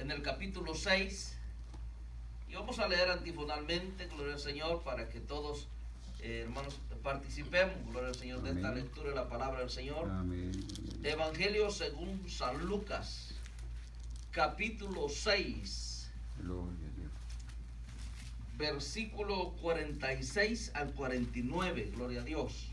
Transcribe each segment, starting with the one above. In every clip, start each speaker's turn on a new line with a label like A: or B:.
A: en el capítulo 6. Y vamos a leer antifonalmente, gloria al Señor, para que todos, hermanos, participemos, gloria al Señor, de esta lectura de la palabra del Señor.
B: Amén.
A: Evangelio según San Lucas, capítulo 6,
B: Gloria a Dios.
A: versículo 46 al 49, gloria a Dios.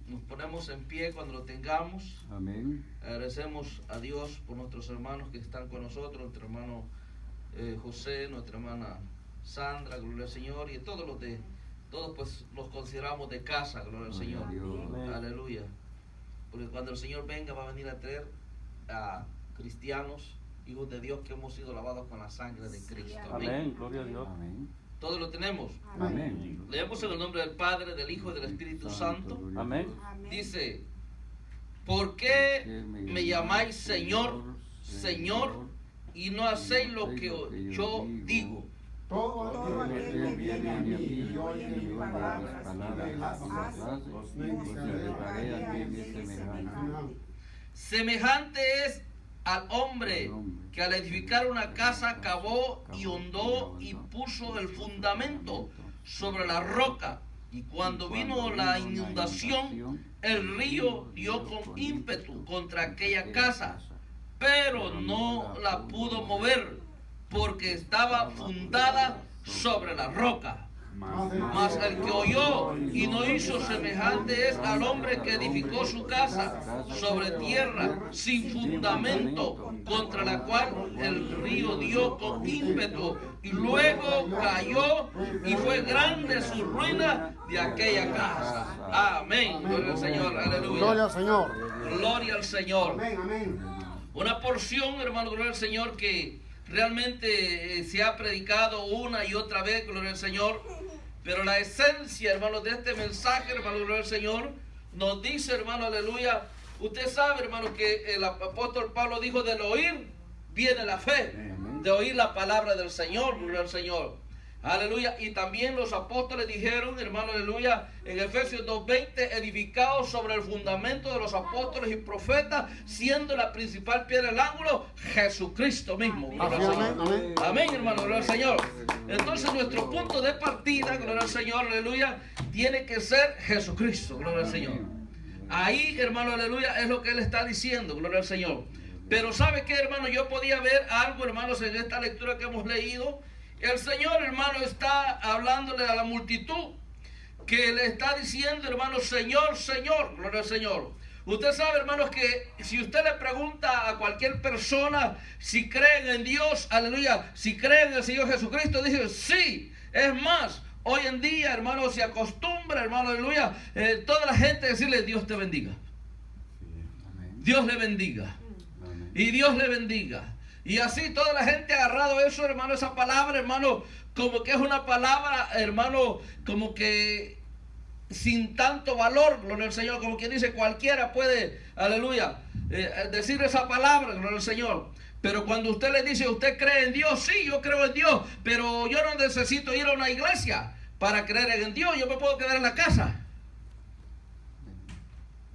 A: Nos ponemos en pie cuando lo tengamos.
B: Amén.
A: Agradecemos a Dios por nuestros hermanos que están con nosotros, nuestro hermano José, nuestra hermana Sandra, gloria al Señor, y todos pues los consideramos de casa, gloria al Señor.
B: Amén.
A: Aleluya. Porque cuando el Señor venga va a venir a traer a cristianos, hijos de Dios que hemos sido lavados con la sangre de Cristo. Amén.
C: Amén, gloria a Dios.
B: Amén.
A: Todos lo tenemos.
B: Amén.
A: Leemos en el nombre del Padre, del Hijo y del Espíritu Santo.
C: Amén.
A: Dice: ¿por qué me llamáis Señor, Señor, y no hacéis lo que yo digo?
D: Todo aquel que viene a mí y oye mis palabras y las hace, os mencionaré a mí semejante.
A: Semejante es al hombre que al edificar una casa cavó y hondó y puso el fundamento sobre la roca. Y cuando vino la inundación, el río dio con ímpetu contra aquella casa, pero no la pudo mover, porque estaba fundada sobre la roca. Mas el que oyó y no hizo semejante es al hombre que edificó su casa sobre tierra sin fundamento, contra la cual el río dio con ímpetu, y luego cayó, y fue grande su ruina de aquella casa. Amén. Gloria al Señor. Aleluya.
D: Gloria al Señor.
A: Gloria al Señor.
D: Amén, amén.
A: Una porción, hermano, gloria al Señor, que realmente se ha predicado una y otra vez, gloria al Señor. Pero la esencia, hermano, de este mensaje, hermano, gloria al Señor, nos dice, hermano, aleluya. Usted sabe, hermano, que el apóstol Pablo dijo: del oír viene la fe, de oír la palabra del Señor, gloria al Señor. Aleluya. Y también los apóstoles dijeron, hermano, aleluya, en Efesios 2:20, edificados sobre el fundamento de los apóstoles y profetas, siendo la principal piedra del ángulo Jesucristo mismo. Gloria al Señor.
D: Amén.
A: Amén, hermano, gloria al Señor. Entonces nuestro punto de partida, gloria al Señor, aleluya, tiene que ser Jesucristo, gloria al Señor. Ahí, hermano, aleluya, es lo que él está diciendo, gloria al Señor. Pero ¿sabe qué, hermano? Yo podía ver algo, hermanos, en esta lectura que hemos leído. El Señor, hermano, está hablándole a la multitud, que le está diciendo, hermano, Señor, Señor, gloria al Señor. Usted sabe, hermanos, que si usted le pregunta a cualquier persona si creen en Dios, aleluya, si creen en el Señor Jesucristo, dice sí. Es más, hoy en día, hermano, se acostumbra, hermano, aleluya, toda la gente decirle: Dios te bendiga, Dios le bendiga, y Dios le bendiga. Y así toda la gente ha agarrado eso, hermano, esa palabra, hermano, como que es una palabra, hermano, como que sin tanto valor, gloria al Señor, como quien dice, cualquiera puede, aleluya, decir esa palabra, gloria al Señor. Pero cuando usted le dice: ¿usted cree en Dios? Sí, yo creo en Dios, pero yo no necesito ir a una iglesia para creer en Dios, yo me puedo quedar en la casa.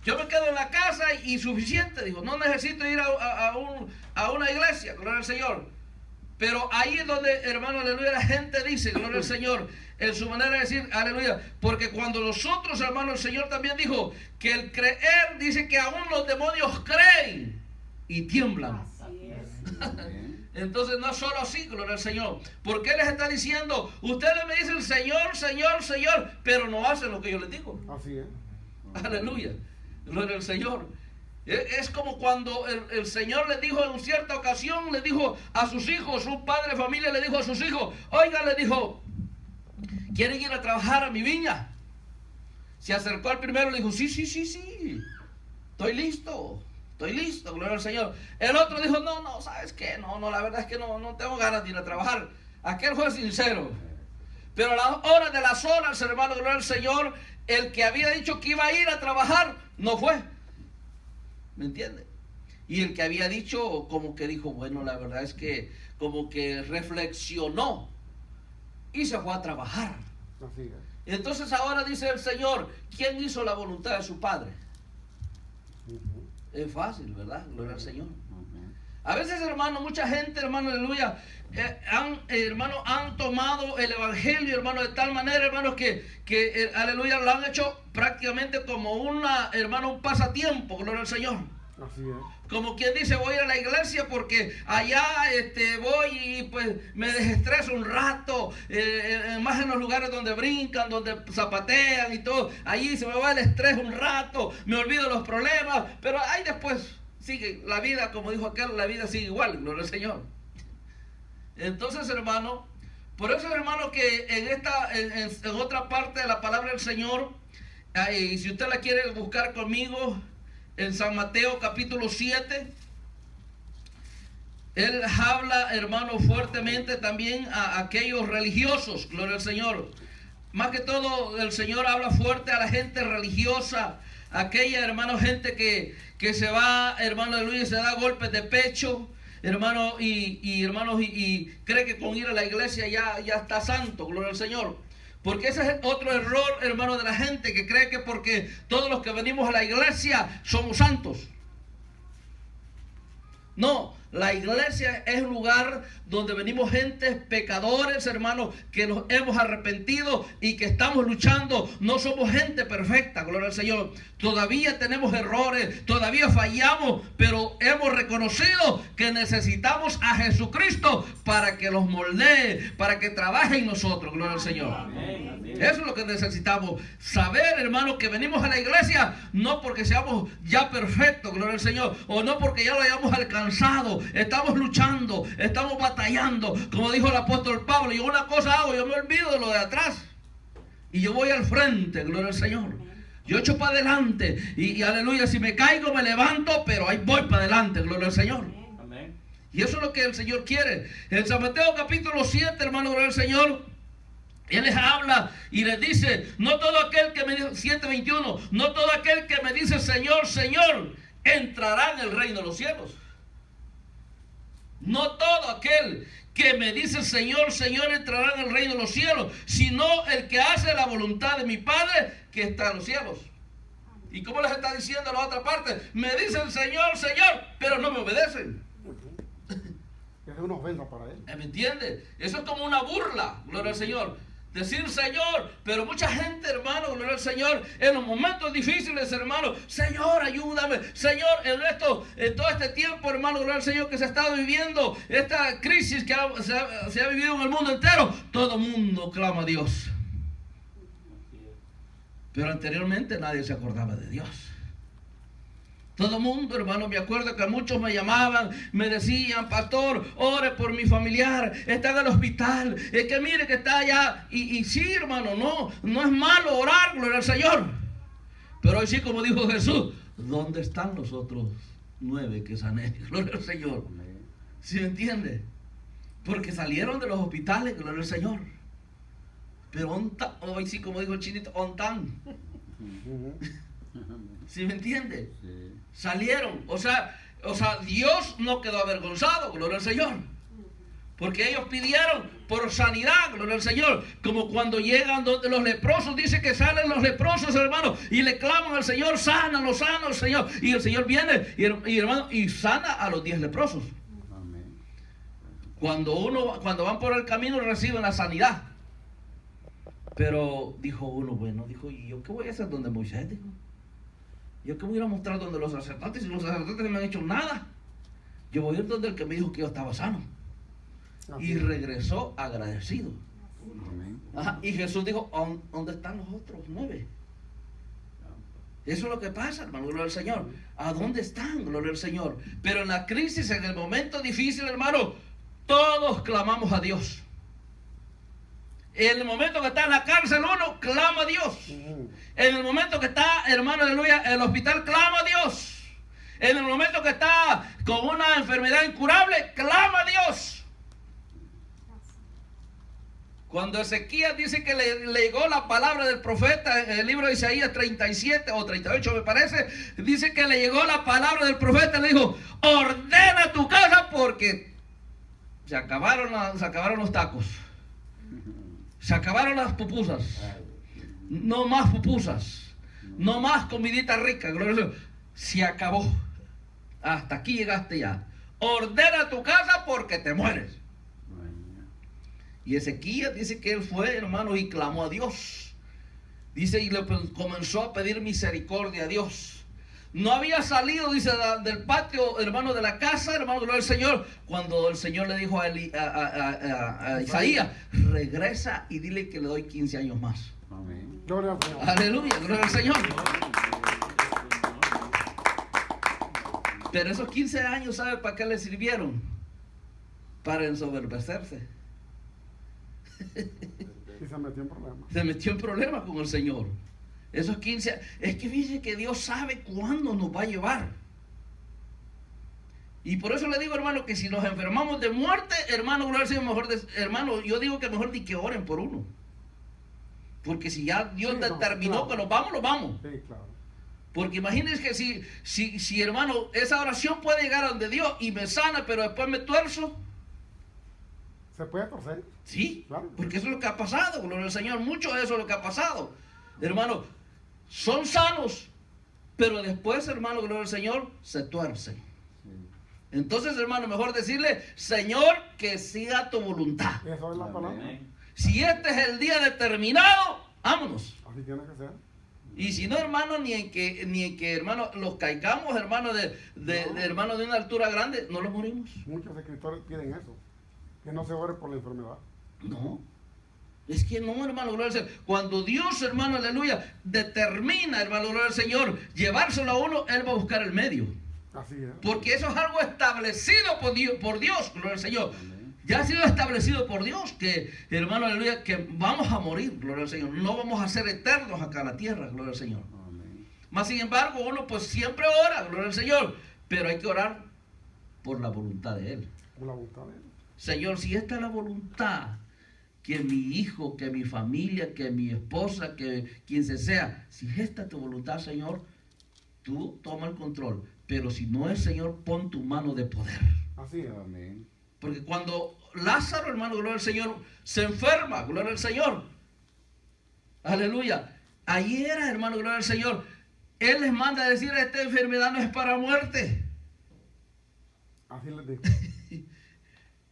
A: Yo me quedo en la casa y suficiente, dijo, no necesito ir a una iglesia, gloria al Señor. Pero ahí es donde, hermano, aleluya, la gente dice, gloria al Señor, en su manera de decir, aleluya, porque cuando nosotros, hermano, el Señor también dijo que el creer, dice que aún los demonios creen y tiemblan. Entonces no es solo así, gloria al Señor, porque Él les está diciendo: ustedes me dicen Señor, Señor, Señor, pero no hacen lo que yo les digo.
D: Así es.
A: Aleluya. Gloria al Señor. Es como cuando el Señor le dijo en cierta ocasión, le dijo a sus hijos, un padre de familia le dijo a sus hijos: oiga, le dijo, ¿quieren ir a trabajar a mi viña? Se acercó al primero y le dijo: sí, estoy listo, gloria al Señor. El otro dijo: no, ¿sabes qué? No, la verdad es que no tengo ganas de ir a trabajar. Aquel fue sincero. Pero a la hora de las horas, hermano, gloria al Señor, el que había dicho que iba a ir a trabajar, no fue. ¿Me entiende? Y el que había dicho, como que dijo: bueno, la verdad es que como que reflexionó y se fue a trabajar.
D: Así es.
A: Entonces ahora dice el Señor: ¿quién hizo la voluntad de su Padre? Es fácil, ¿verdad? Gloria al Señor. A veces, hermano, mucha gente, hermano, aleluya, han tomado el evangelio, hermano, de tal manera, hermanos, que aleluya, lo han hecho prácticamente como un pasatiempo, gloria al Señor.
C: Así es.
A: Como quien dice, voy a la iglesia porque allá voy y pues me desestreso un rato, más en los lugares donde brincan, donde zapatean y todo. Allí se me va el estrés un rato, me olvido los problemas, pero ahí después sigue la vida, como dijo aquel, la vida sigue igual, gloria al Señor. Entonces, hermano, por eso, hermano, que en otra parte de la palabra del Señor, si usted la quiere buscar conmigo, en San Mateo capítulo 7, él habla, hermano, fuertemente también a aquellos religiosos, gloria al Señor. Más que todo, el Señor habla fuerte a la gente religiosa, aquella, hermano, gente que se va, hermano, aleluya, se da golpes de pecho, hermano, y cree que con ir a la iglesia ya está santo, gloria al Señor. Porque ese es otro error, hermano, de la gente que cree que porque todos los que venimos a la iglesia somos santos. No, la iglesia es un lugar donde venimos gentes pecadores, hermanos, que nos hemos arrepentido y que estamos luchando. No somos gente perfecta, gloria al Señor. Todavía tenemos errores, todavía fallamos, pero hemos reconocido que necesitamos a Jesucristo para que los moldee, para que trabaje en nosotros, gloria al Señor. Eso es lo que necesitamos. Saber, hermano, que venimos a la iglesia no porque seamos ya perfectos, gloria al Señor, o no porque ya lo hayamos alcanzado. Estamos luchando, estamos batallando, como dijo el apóstol Pablo. Yo una cosa hago, yo me olvido de lo de atrás y yo voy al frente, gloria al Señor. Yo echo para adelante y aleluya, si me caigo me levanto, pero ahí voy para adelante, gloria al Señor. Amén. Y eso es lo que el Señor quiere. En San Mateo capítulo 7, hermano, gloria al Señor, Él les habla y les dice, no todo aquel que me dice, 7:21, no todo aquel que me dice Señor, Señor, entrará en el reino de los cielos. No todo aquel que me dice Señor, Señor, entrará en el reino de los cielos, sino el que hace la voluntad de mi Padre que está en los cielos. ¿Y cómo les está diciendo en la otra parte? Me dicen Señor, Señor, pero no me obedecen.
C: Es una ofensa para él.
A: ¿Me entiende? Eso es como una burla, gloria al Señor. Decir Señor, pero mucha gente, hermano, gloria al Señor, en los momentos difíciles, hermano, Señor, ayúdame, Señor, en todo este tiempo, hermano, gloria al Señor, que se ha estado viviendo, esta crisis que se ha vivido en el mundo entero, todo el mundo clama a Dios. Pero anteriormente nadie se acordaba de Dios. Todo el mundo, hermano, me acuerdo que muchos me llamaban, me decían, pastor, ore por mi familiar, está en el hospital, es que mire que está allá. Y sí, hermano, no es malo orar, gloria al Señor. Pero hoy sí, como dijo Jesús, ¿dónde están los otros 9 que sané? Gloria al Señor. ¿Sí me entiende? Porque salieron de los hospitales, gloria al Señor. Pero hoy sí, como dijo el chinito, ontan. ¿Sí me entiende? Sí. Salieron, o sea, Dios no quedó avergonzado, gloria al Señor, porque ellos pidieron por sanidad, gloria al Señor, como cuando llegan donde los leprosos, dice que salen los leprosos, hermano, y le claman al Señor, sánanos, sánanos, Señor, y el Señor viene y sana a los 10 leprosos. Amén. Cuando van por el camino reciben la sanidad, pero dijo uno, ¿y yo qué voy a hacer donde Moisés? Dijo, ¿yo qué voy a ir a mostrar donde los sacerdotes? Si los sacerdotes no me han hecho nada. Yo voy a ir donde el que me dijo que yo estaba sano. Y regresó agradecido. Ajá, y Jesús dijo, ¿dónde están los otros 9? Eso es lo que pasa, hermano, gloria al Señor. ¿A dónde están, gloria al Señor? Pero en la crisis, en el momento difícil, hermano, todos clamamos a Dios. En el momento que está en la cárcel uno, clama a Dios. En el momento que está, hermano, aleluya, en el hospital, clama a Dios. En el momento que está con una enfermedad incurable, clama a Dios. Cuando Ezequías dice que le llegó la palabra del profeta en el libro de Isaías 37 o 38 me parece, dice que le llegó la palabra del profeta, le dijo, ordena tu casa porque se acabaron los tacos. Se acabaron las pupusas. No más pupusas. No más comidita rica. Gloria a Dios. Se acabó. Hasta aquí llegaste ya. ordena tu casa porque te mueres.
B: Amén.
A: Y Ezequías dice que él fue, hermano, y clamó a Dios. Dice, y le comenzó a pedir misericordia a Dios. No había salido, dice, del patio, hermano, de la casa, hermano, gloria al Señor, cuando el Señor le dijo a Isaías, regresa y dile que le doy 15 años más.
B: Amén.
C: Gloria al Señor.
A: Aleluya, gloria al Señor. Pero esos 15 años, ¿sabe para qué le sirvieron? Para ensoberbecerse.
C: Y se metió en problemas.
A: Se metió en problemas con el Señor. Esos 15 años. Es que fíjese que Dios sabe cuándo nos va a llevar. Y por eso le digo, hermano, que si nos enfermamos de muerte, hermano, gloria al Señor, mejor, hermano, yo digo que mejor ni que oren por uno. Porque si ya Dios
C: Sí, no,
A: determinó
C: claro.
A: que nos vamos.
C: Sí, claro.
A: Porque imagínense que si hermano, esa oración puede llegar a donde Dios y me sana, pero después me tuerzo.
C: ¿Se puede torcer?
A: Sí,
C: Claro.
A: porque eso es lo que ha pasado, gloria al Señor. Mucho de eso es lo que ha pasado. Hermano, son sanos, pero después, hermano, gloria al Señor, se tuercen.
B: Sí.
A: Entonces, hermano, mejor decirle, Señor, que siga tu voluntad.
C: Eso es la palabra.
B: Amén.
A: Si este es el día determinado, vámonos.
C: Así tiene que ser.
A: Y si no, hermano, ni en que hermano, los caigamos, hermano, hermano, de una altura grande, no los morimos.
C: Muchos escritores piden eso. Que no se ore por la enfermedad.
A: No. Es que no, hermano, gloria al Señor. Cuando Dios, hermano, aleluya, determina, hermano, gloria al Señor, llevárselo a uno, Él va a buscar el medio.
C: Así es.
A: Porque eso es algo establecido por Dios, gloria al Señor. Ya ha sido establecido por Dios que, hermano, aleluya, que vamos a morir, gloria al Señor. No vamos a ser eternos acá en la tierra, gloria al Señor.
B: Amén.
A: Más sin embargo, uno pues siempre ora, gloria al Señor. Pero hay que orar por la voluntad de Él.
C: Por la voluntad de Él.
A: Señor, si esta es la voluntad, que mi hijo, que mi familia, que mi esposa, que quien se sea, si esta es tu voluntad, Señor, tú toma el control. Pero si no es, Señor, pon tu mano de poder.
C: Así es.
B: Amén.
A: Porque cuando Lázaro, hermano, gloria al Señor, se enferma, gloria al Señor. Aleluya. Ahí era, hermano, gloria al Señor. Él les manda a decir, esta enfermedad no es para muerte.
C: Así les digo.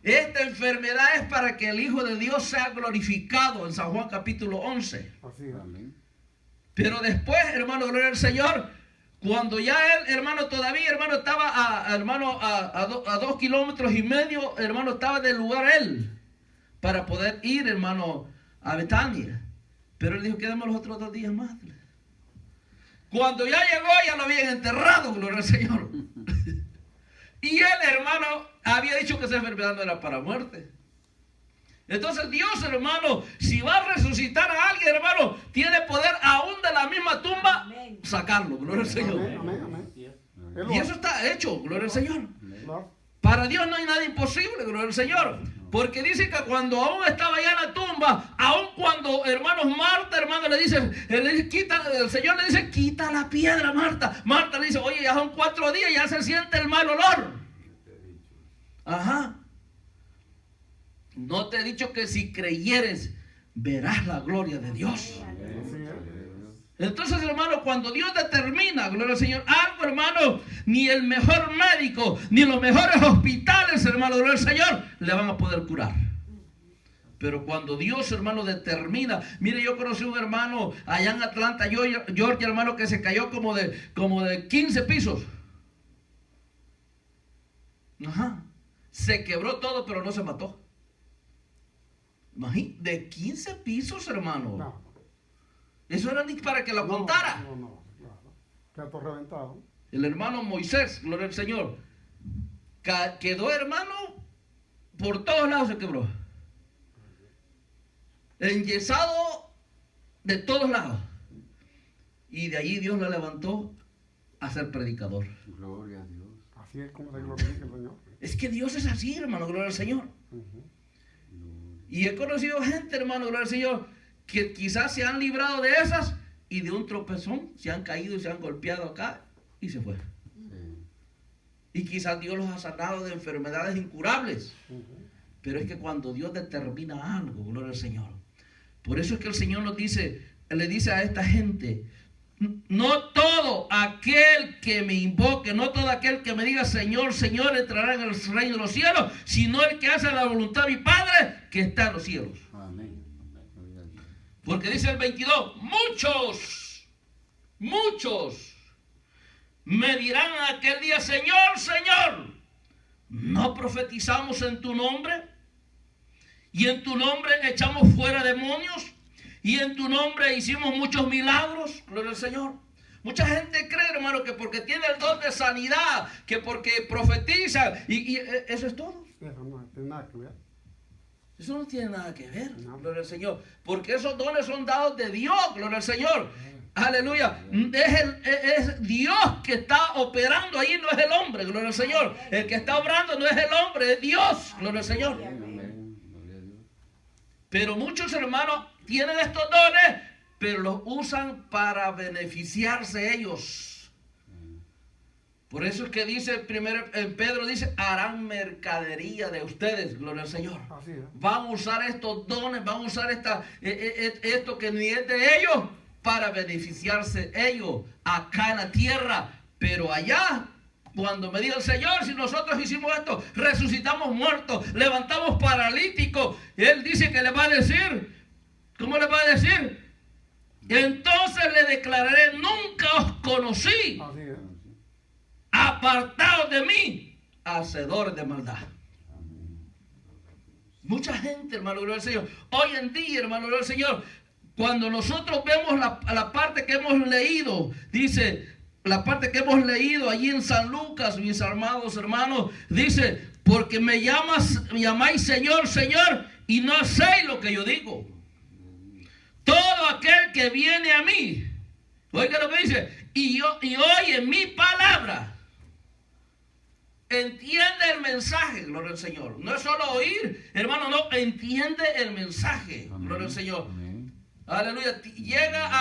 A: Esta enfermedad es para que el Hijo de Dios sea glorificado en San Juan capítulo 11.
C: Así es.
B: Amén.
A: Pero después, hermano, gloria al Señor, cuando ya él, hermano, todavía, hermano, estaba a 2 kilómetros y medio, hermano, estaba del lugar él, para poder ir, hermano, a Betania. Pero él dijo, quedemos los otros 2 días más. Cuando ya llegó, ya lo habían enterrado, gloria al Señor. Y él, hermano, había dicho que esa enfermedad no era para muerte. Entonces Dios, hermano, si va a resucitar a alguien, hermano, tiene poder aún de la misma tumba sacarlo, gloria al Señor.
C: Amén, amén, amén. Él lo
A: Y
C: hace.
A: eso está hecho, gloria al Señor.
C: Lo
A: Para Dios no hay nada imposible, gloria al Señor. Porque dice que cuando aún estaba ya en la tumba, aún cuando, hermanos, Marta, hermano, le dice, el Señor le dice, quita la piedra, Marta. Marta le dice, oye, ya son 4 días, ya se siente el mal olor. Ajá. No te he dicho que si creyeres, verás la gloria de Dios.
C: Así es.
A: Entonces, hermano, cuando Dios determina, gloria al Señor, algo, hermano, ni el mejor médico, ni los mejores hospitales, hermano, gloria al Señor, le van a poder curar. Pero cuando Dios, hermano, determina, mire, yo conocí un hermano allá en Atlanta, Georgia, hermano, que se cayó como de 15 pisos. Ajá. Se quebró todo, pero no se mató. Imagínate, de 15 pisos, hermano.
C: No.
A: Eso era ni para que lo contara.
C: No, claro. Quedó todo reventado.
A: El hermano Moisés, gloria al Señor, quedó, hermano, por todos lados se quebró. Enyesado de todos lados. Y de allí Dios lo levantó a ser predicador.
B: Gloria a Dios.
C: Así es como se glorifica el Señor.
A: Es que Dios es así, hermano, gloria al Señor.
C: Ujú.
A: Y he conocido gente, hermano, gloria al Señor, que quizás se han librado de esas y de un tropezón se han caído y se han golpeado acá y se fue.
B: Sí.
A: Y quizás Dios los ha sanado de enfermedades incurables.
C: Ujú.
A: Pero es que cuando Dios determina algo, gloria al Señor. Por eso es que el Señor nos dice, le dice a esta gente, no todo aquel que me invoque, no todo aquel que me diga Señor, Señor, entrará en el reino de los cielos, sino el que hace la voluntad de mi Padre que está en los cielos.
B: Amén. Gloria a Dios.
A: Porque dice el 22, muchos me dirán en aquel día, Señor, Señor, ¿no profetizamos en tu nombre? Y en tu nombre echamos fuera demonios. Y en tu nombre hicimos muchos milagros. Gloria al Señor. Mucha gente cree, hermano, que porque tiene el don de sanidad, que porque profetiza, y eso es todo.
C: Eso no tiene nada que ver.
A: Eso no tiene nada que ver,
C: No.
A: gloria al Señor. Porque esos dones son dados de Dios, gloria al Señor. Aleluya. Es Dios que está operando ahí, no es el hombre, gloria al Señor. El que está obrando no es el hombre, es Dios, gloria al Señor.
B: Amén. Gloria a Dios.
A: Pero muchos hermanos tienen estos dones, pero los usan para beneficiarse ellos. Por eso es que dice Pedro dice, harán mercadería de ustedes, gloria al Señor.
C: Así es.
A: Van a usar estos dones, van a usar esto que ni es de ellos para beneficiarse ellos acá en la tierra. Pero allá, cuando me diga el Señor, si nosotros hicimos esto, resucitamos muertos, levantamos paralíticos, Él dice que le va a decir, ¿cómo le va a decir? Entonces le declararé, nunca os conocí,
C: Así es.
A: apartados de mí, hacedores de maldad. Mucha gente, hermano, gloria al Señor. Hoy en día, hermano, gloria al Señor, cuando nosotros vemos la parte que hemos leído, dice, la parte que hemos leído allí en San Lucas, mis amados hermanos, dice, porque me llamáis Señor, Señor, y no hacéis lo que yo digo. Todo aquel que viene a mí, oiga lo que dice, y oye mi palabra, entiende el mensaje, gloria al Señor. No es solo oír, hermano, no, entiende el mensaje, gloria al Señor.
B: Amén.
A: Aleluya, llega a